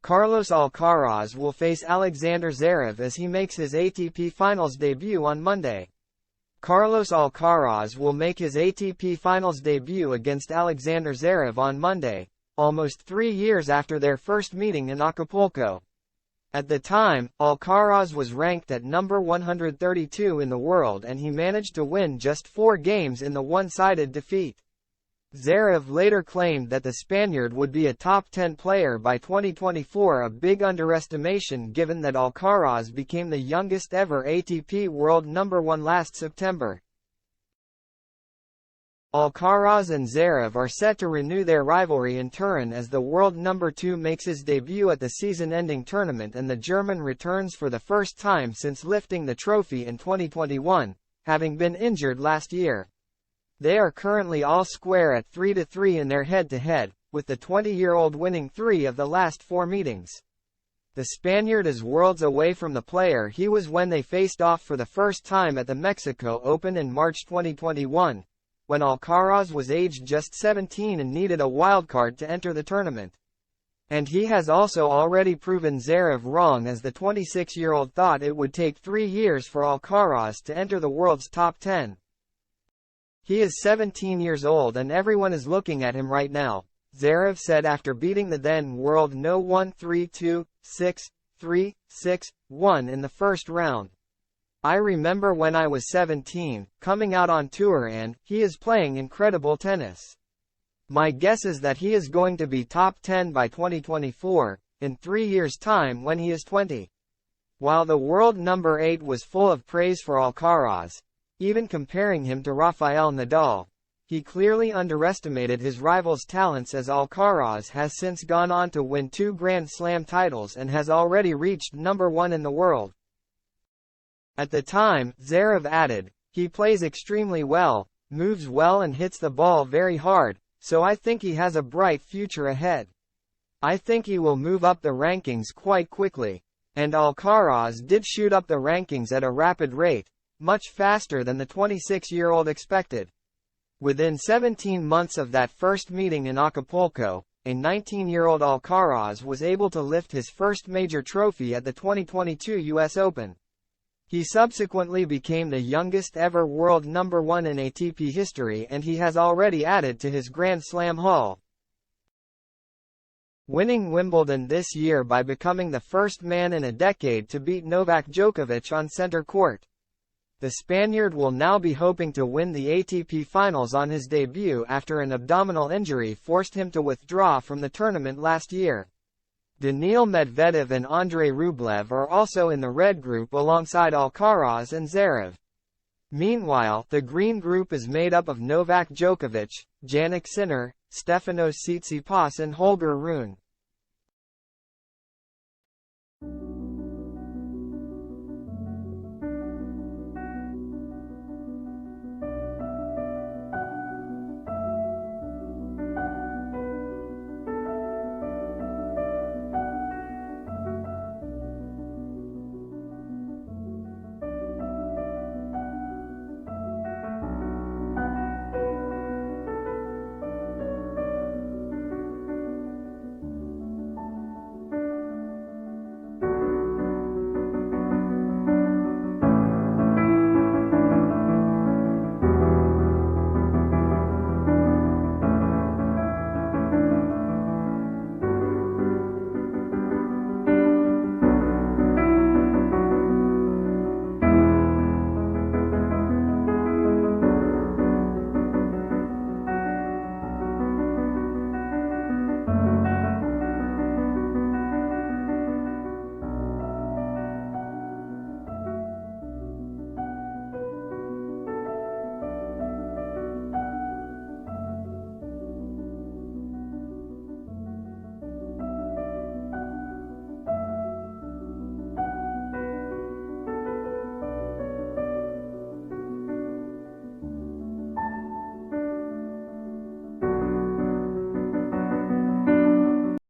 Carlos Alcaraz will face Alexander Zverev as he makes his ATP Finals debut on Monday. Carlos Alcaraz will make his ATP Finals debut against Alexander Zverev on Monday, almost 3 years after their first meeting in Acapulco. At the time, Alcaraz was ranked at number 132 in the world and he managed to win just 4 games in the one-sided defeat. Zverev later claimed that the Spaniard would be a top 10 player by 2024, a big underestimation given that Alcaraz became the youngest ever ATP world number 1 last September. Alcaraz and Zverev are set to renew their rivalry in Turin as the world number 2 makes his debut at the season-ending tournament and the German returns for the first time since lifting the trophy in 2021, having been injured last year. They are currently all square at 3-3 in their head-to-head, with the 20-year-old winning 3 of the last 4 meetings. The Spaniard is worlds away from the player he was when they faced off for the first time at the Mexico Open in March 2021, when Alcaraz was aged just 17 and needed a wildcard to enter the tournament. And he has also already proven Zverev wrong, as the 26-year-old thought it would take 3 years for Alcaraz to enter the world's top 10. He is 17 years old and everyone is looking at him right now, Zverev said after beating the then world no. 1-3-2, 6-3, 6-1 in the first round. I remember when I was 17, coming out on tour and he is playing incredible tennis. My guess is that he is going to be top 10 by 2024, in 3 years' time when he is 20. While the world number 8 was full of praise for Alcaraz, even comparing him to Rafael Nadal, he clearly underestimated his rival's talents, as Alcaraz has since gone on to win 2 Grand Slam titles and has already reached number 1 in the world. At the time, Zverev added, "He plays extremely well, moves well and hits the ball very hard, so I think he has a bright future ahead. I think he will move up the rankings quite quickly." And Alcaraz did shoot up the rankings at a rapid rate, much faster than the 26-year-old expected. Within 17 months of that first meeting in Acapulco, a 19-year-old Alcaraz was able to lift his first major trophy at the 2022 US Open. He subsequently became the youngest ever world number 1 in ATP history, and he has already added to his Grand Slam haul, winning Wimbledon this year by becoming the first man in a decade to beat Novak Djokovic on center court. The Spaniard will now be hoping to win the ATP Finals on his debut after an abdominal injury forced him to withdraw from the tournament last year. Daniil Medvedev and Andrei Rublev are also in the red group alongside Alcaraz and Zverev. Meanwhile, the green group is made up of Novak Djokovic, Jannik Sinner, Stefanos Tsitsipas and Holger Rune.